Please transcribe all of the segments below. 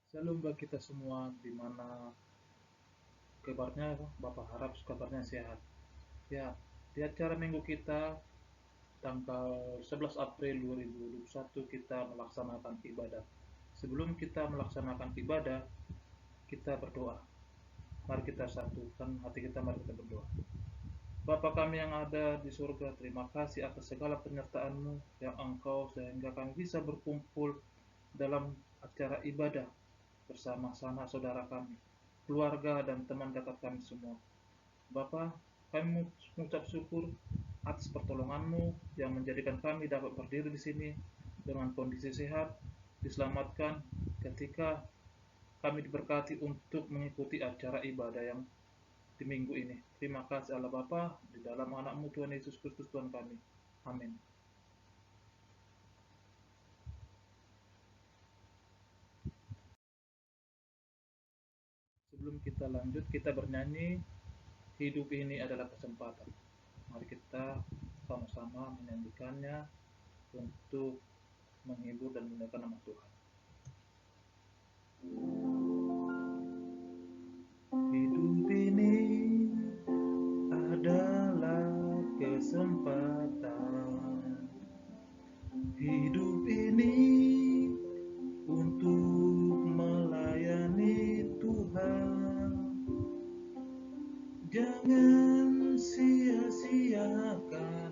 Shalom bagi kita semua, di mana kabarnya Bapak harap kabarnya sehat. Ya, di acara minggu kita tanggal 11 April 2021 kita melaksanakan ibadah. Sebelum kita melaksanakan ibadah, kita berdoa. Mari kita satukan hati kita, mari kita berdoa. Bapa kami yang ada di surga, terima kasih atas segala penyertaan-Mu yang Engkau sehingga kami bisa berkumpul dalam acara ibadah bersama sanak saudara kami, keluarga dan teman dekat kami semua. Bapa, kami mengucap syukur atas pertolongan-Mu yang menjadikan kami dapat berdiri di sini dengan kondisi sehat, diselamatkan ketika kami diberkati untuk mengikuti acara ibadah yang di minggu ini. Terima kasih Allah Bapa, di dalam anak-Mu Tuhan Yesus Kristus Tuhan kami. Amin. Sebelum kita lanjut, kita bernyanyi, hidup ini adalah kesempatan. Mari kita sama-sama menyanyikannya untuk menghibur dan memuliakan nama Tuhan. Hidup ini adalah kesempatan. Hidup ini untuk melayani Tuhan. Jangan sia-siakan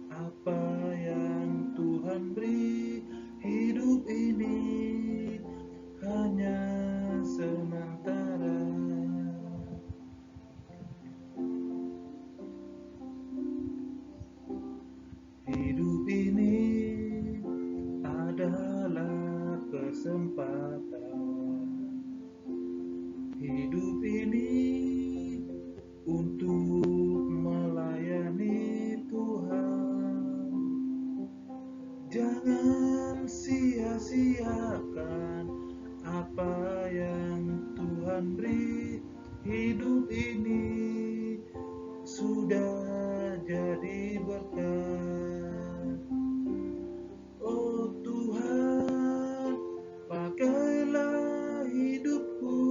apa yang Tuhan beri. Hidup ini hanya sementara. Hidup ini adalah kesempatan. Hidup ini untuk melayani Tuhan. Jangan sia-siakan apa yang Tuhan beri. Hidup ini sudah jadi berkat. Oh Tuhan, pakailah hidupku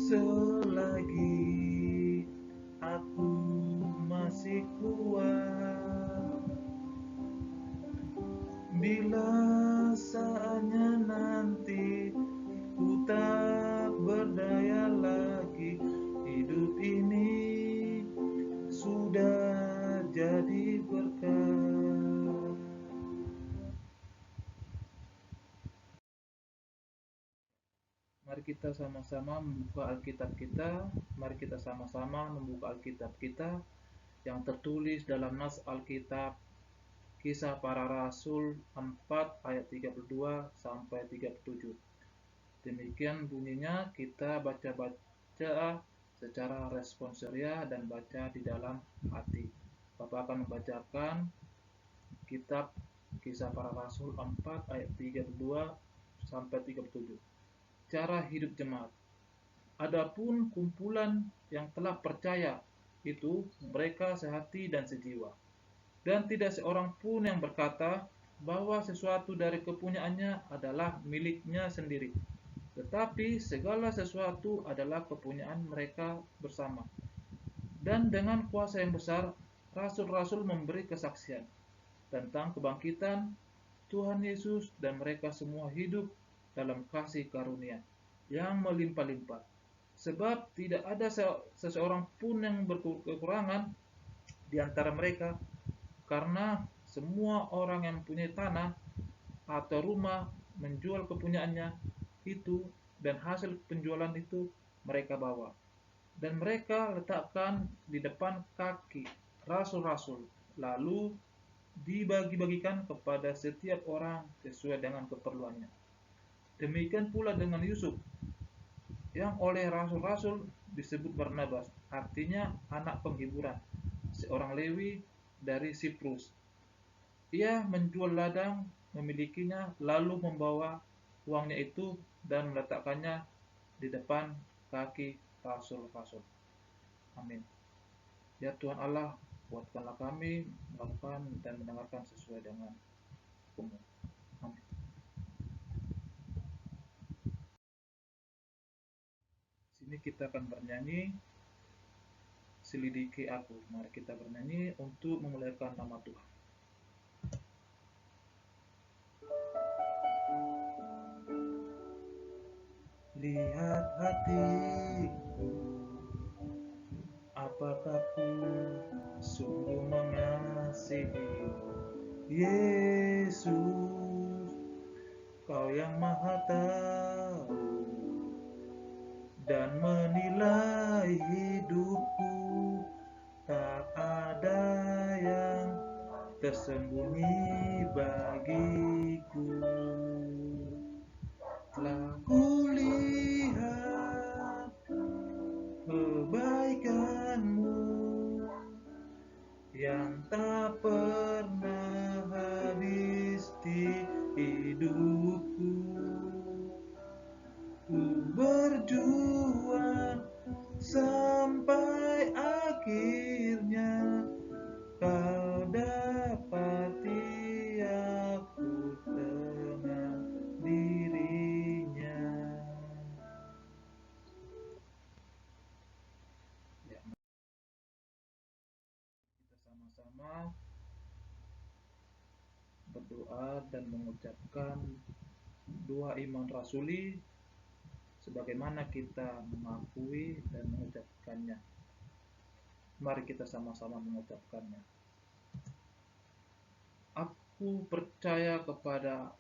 selagi aku masih kuat. Bila saatnya nanti ku tak berdaya lagi, hidup ini sudah jadi berkat. Mari kita sama-sama membuka Alkitab kita. Mari kita sama-sama membuka Alkitab kita yang tertulis dalam nas Alkitab Kisah Para Rasul 4 ayat 32 sampai 37. Demikian bunyinya, kita baca-baca secara responsoria dan baca di dalam hati. Bapak akan membacakan kitab Kisah Para Rasul 4 ayat 32 sampai 37. Cara hidup jemaat. Adapun kumpulan yang telah percaya itu mereka sehati dan sejiwa. Dan tidak seorang pun yang berkata bahwa sesuatu dari kepunyaannya adalah miliknya sendiri. Tetapi segala sesuatu adalah kepunyaan mereka bersama. Dan dengan kuasa yang besar, rasul-rasul memberi kesaksian tentang kebangkitan Tuhan Yesus dan mereka semua hidup dalam kasih karunia yang melimpah-limpah. Sebab tidak ada seseorang pun yang berkekurangan di antara mereka, karena semua orang yang mempunyai tanah atau rumah menjual kepunyaannya itu, dan hasil penjualan itu mereka bawa dan mereka letakkan di depan kaki rasul-rasul, lalu dibagi-bagikan kepada setiap orang sesuai dengan keperluannya. Demikian pula dengan Yusuf, yang oleh rasul-rasul disebut Barnabas, artinya anak penghiburan, seorang Lewi dari Siprus. Ia menjual ladang memilikinya, lalu membawa uangnya itu dan meletakkannya di depan kaki rasul-rasul. Amin. Ya Tuhan Allah, kuatkanlah kami melakukan dan mendengarkan sesuai dengan hukum-Mu. Amin. kita akan bernyanyi Selidiki Aku. Mari kita bernyanyi untuk memuliakan nama Tuhan. Lihat hatiku, apakah ku sungguh mengasihi Yesus, Kau yang Maha Tahu dan menilai hidupku, tak ada yang tersembunyi bagiku. Telah kulihat kebaikan-Mu yang tak pernah habis di hidupku. Ku berjuang sampai akhirnya Kau dapati aku tengah dirinya. Ya, kita sama-sama berdoa dan mengucapkan doa iman rasuli sebagaimana kita mengakui dan mengucapkannya. Mari kita sama-sama mengucapkannya. Aku percaya kepada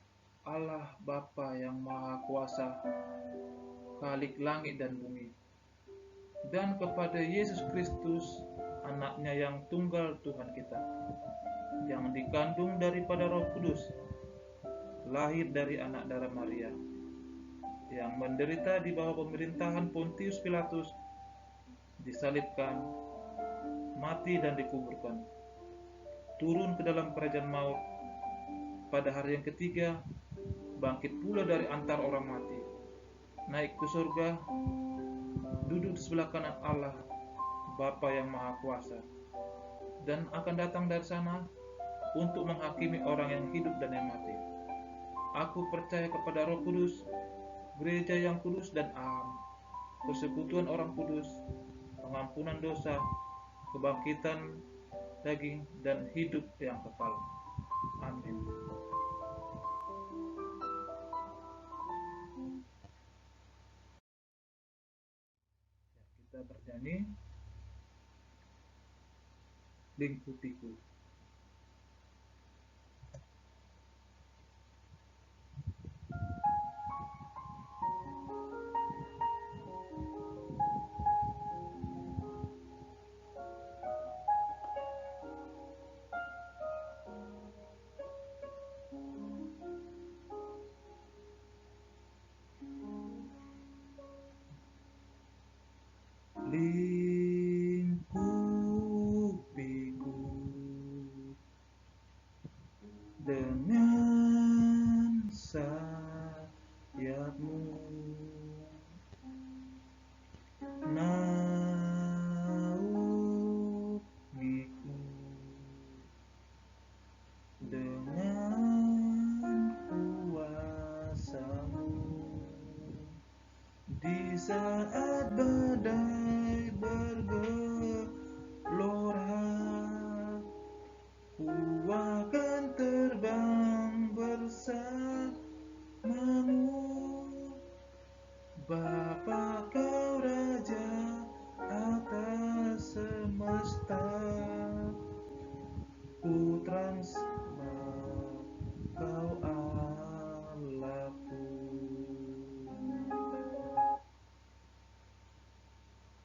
Allah Bapa yang Maha Kuasa, Khalik langit dan bumi, dan kepada Yesus Kristus, anaknya yang tunggal Tuhan kita, yang dikandung daripada Roh Kudus, lahir dari anak darah Maria, yang menderita di bawah pemerintahan Pontius Pilatus, disalibkan, mati dan dikuburkan, turun ke dalam kerajaan maut, pada hari yang ketiga bangkit pula dari antara orang mati, naik ke surga, duduk di sebelah kanan Allah Bapa yang Maha Kuasa, dan akan datang dari sana untuk menghakimi orang yang hidup dan yang mati. Aku percaya kepada Roh Kudus, gereja yang kudus dan am, persekutuan orang kudus, pengampunan dosa, kebangkitan daging, dan hidup yang kekal. Amin. Kita bernyanyi Lingkupiku. Lingkupiku dengan sayap-Mu, naungiku dengan kuasa-Mu di saat badai bergelora. Ku akan terbang bersama-Mu, Bapa Kau Raja atas semesta. Putra-Mu Kau Allahku.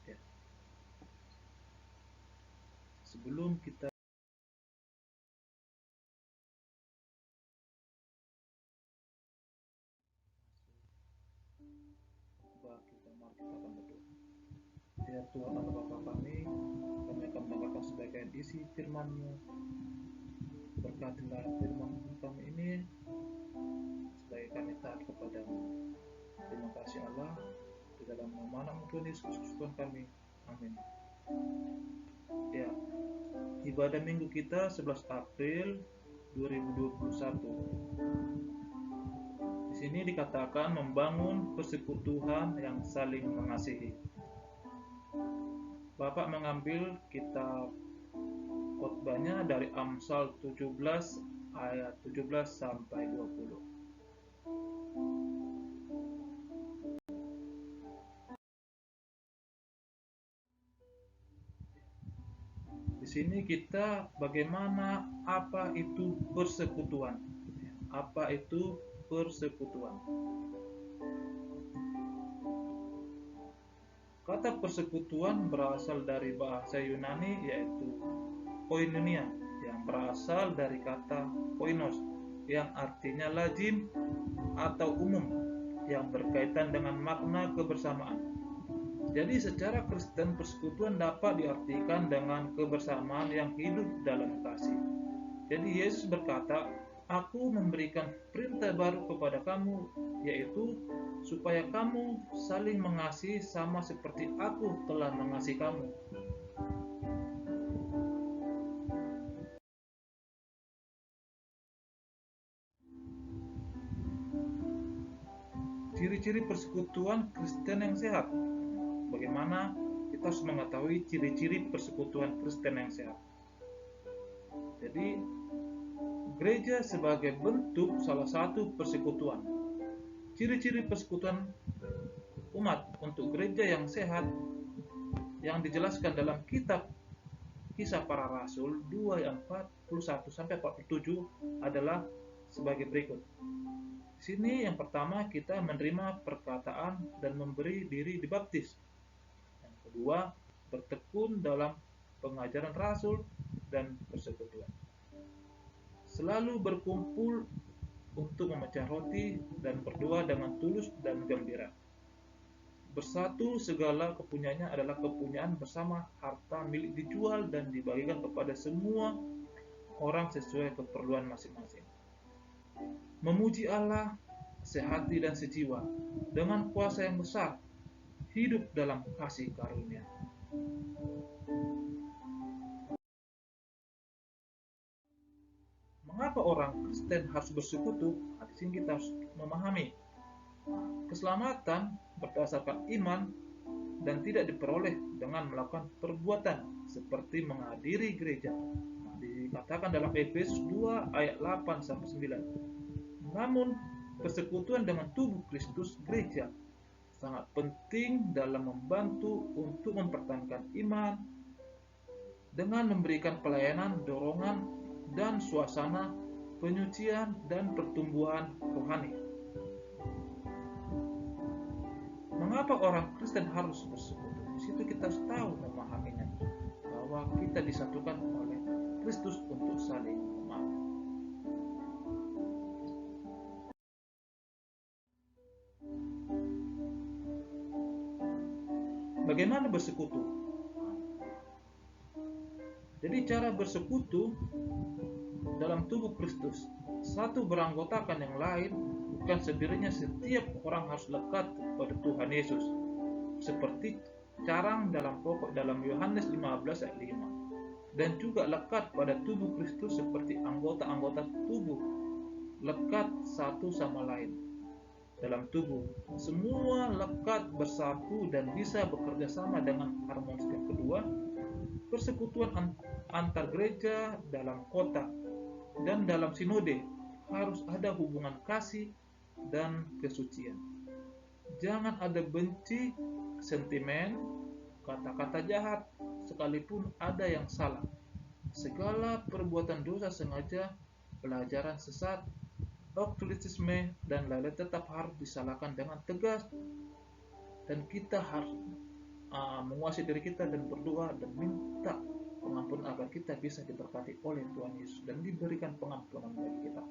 Ya. Sebelum kita mari kita akan berdoa. Ya Tuhan Allah Bapa kami akan mendengarkan sebagian isi firman-Mu. Berkatilah firman kami ini sebagai kami taat kepada-Mu. Terima kasih Allah, di dalam nama anak-Mu Tuhan Yesus Kristus Tuhan kami. Amin. Ya, ibadah minggu kita 11 April 2021. Di sini dikatakan membangun persekutuan yang saling mengasihi. Bapak mengambil kitab khotbahnya dari Amsal 17 ayat 17 sampai 20. Di sini kita bagaimana apa itu persekutuan. Apa itu persekutuan? Kata persekutuan berasal dari bahasa Yunani yaitu koinonia, yang berasal dari kata koinos yang artinya lazim atau umum, yang berkaitan dengan makna kebersamaan. Jadi secara Kristen persekutuan dapat diartikan dengan kebersamaan yang hidup dalam kasih. Jadi Yesus berkata, "Aku memberikan perintah baru kepada kamu, yaitu supaya kamu saling mengasihi sama seperti aku telah mengasihi kamu." Ciri-ciri persekutuan Kristen yang sehat. Bagaimana kita harus mengetahui ciri-ciri persekutuan Kristen yang sehat? Jadi, gereja sebagai bentuk salah satu persekutuan. Ciri-ciri persekutuan umat untuk gereja yang sehat yang dijelaskan dalam kitab Kisah Para Rasul 2 ayat 41 sampai 47 adalah sebagai berikut. Di sini yang pertama kita menerima perkataan dan memberi diri dibaptis. Yang kedua, bertekun dalam pengajaran rasul dan persekutuan. Selalu berkumpul untuk memecah roti dan berdoa dengan tulus dan gembira. Bersatu segala kepunyaannya adalah kepunyaan bersama, harta milik dijual dan dibagikan kepada semua orang sesuai keperluan masing-masing. Memuji Allah sehati dan sejiwa dengan kuasa yang besar, hidup dalam kasih karunia. Mengapa orang Kristen harus bersekutu? Di sini kita harus memahami keselamatan berdasarkan iman dan tidak diperoleh dengan melakukan perbuatan seperti menghadiri gereja. Dikatakan dalam Efesus 2 ayat 8 sampai 9. Namun persekutuan dengan tubuh Kristus gereja sangat penting dalam membantu untuk mempertahankan iman dengan memberikan pelayanan, dorongan, dan suasana penyucian dan pertumbuhan rohani. Mengapa orang Kristen harus bersekutu? Di situ kita harus tahu memahaminya bahwa kita disatukan oleh Kristus untuk saling memaafkan. Bagaimana bersekutu? Jadi cara bersekutu dalam tubuh Kristus, satu beranggotakan yang lain, bukan sendirinya setiap orang harus lekat kepada Tuhan Yesus. Seperti carang dalam pokok dalam Yohanes 15 ayat 5. Dan juga lekat pada tubuh Kristus seperti anggota-anggota tubuh lekat satu sama lain dalam tubuh. Semua lekat bersatu dan bisa bekerja sama dengan harmonis. Yang kedua, persekutuan antar gereja dalam kota dan dalam sinode harus ada hubungan kasih dan kesucian. Jangan ada benci, sentimen, kata-kata jahat, sekalipun ada yang salah. Segala perbuatan dosa sengaja, pelajaran sesat, okkultisme, dan lain-lain tetap harus disalahkan dengan tegas. Dan kita harus menguasai diri kita dan berdoa dan minta pengampunan agar kita bisa diberkati oleh Tuhan Yesus dan diberikan pengampunan bagi kita.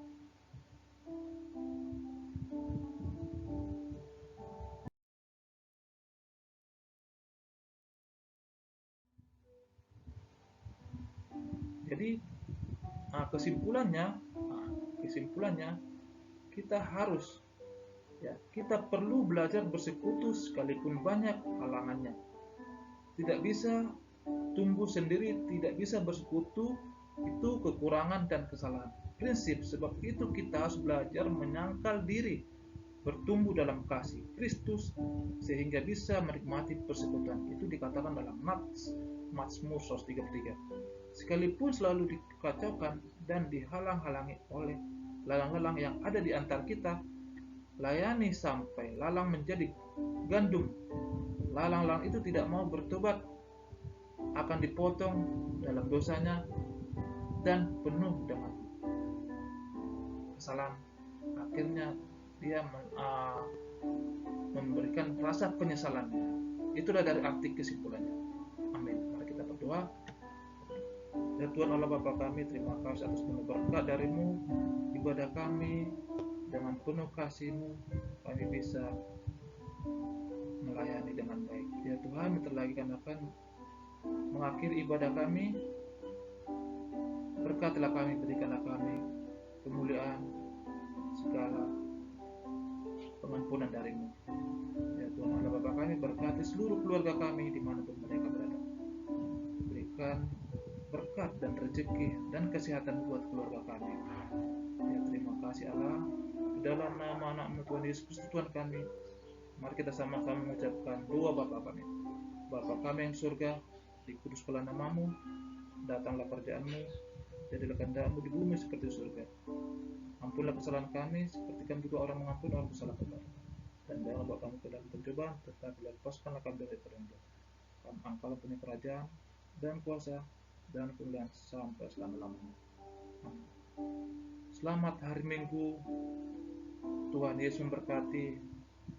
Jadi kesimpulannya kita harus kita perlu belajar bersekutu sekalipun banyak halangannya. Tidak bisa tumbuh sendiri, tidak bisa bersekutu, itu kekurangan dan kesalahan prinsip. Sebab itu kita harus belajar menyangkal diri bertumbuh dalam kasih Kristus sehingga bisa menikmati persekutuan. Itu dikatakan dalam Mazmur 133. Sekalipun selalu dikacaukan dan dihalang-halangi oleh lalang-lalang yang ada di antara kita, layani sampai lalang menjadi gandum. Lalang-lalang itu tidak mau bertobat, akan dipotong dalam dosanya dan penuh dengan kesalahan. Akhirnya dia memberikan rasa penyesalannya. Itulah dari arti kesimpulannya. Amin. Mari kita berdoa. Ya Tuhan Allah Bapa kami, terima kasih atas penuh berkat dari-Mu. Ibadah kami dengan penuh kasih-Mu, kami bisa melayani dengan baik. Ya Tuhan, bentar lagi kami akan mengakhiri ibadah kami. Berkatilah kami, berikanlah kami kemuliaan, segala pengampunan dari-Mu. Ya Tuhan Allah Bapa kami, berkati seluruh keluarga kami dimanapun mereka berada. Berikan berkat dan rezeki dan kesehatan buat keluarga kami. Ya terima kasih Allah. Di dalam nama anak-Mu Tuhan Yesus Kristus Tuhan kami, mari kita sama-sama mengucapkan doa Bapa kami. Bapa kami yang surga, dikuduskanlah nama-Mu, datanglah kerjaan-Mu, jadilah kehendak-Mu di bumi seperti surga. Ampunlah kesalahan kami seperti kami juga orang mengampuni orang bersalah kepada. Dan janganlah bawa kami ke dalam pencobaan, tetapi lepaskanlah kami dari perintah. Engkau punya kerajaan dan kuasa dan kemuliaan sampai selama-lamanya. Amin. Selamat hari Minggu. Tuhan Yesus memberkati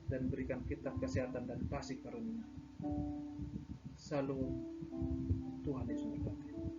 dan berikan kita kesehatan dan kasih karunia. Salam. Tuhan Yesus memberkati.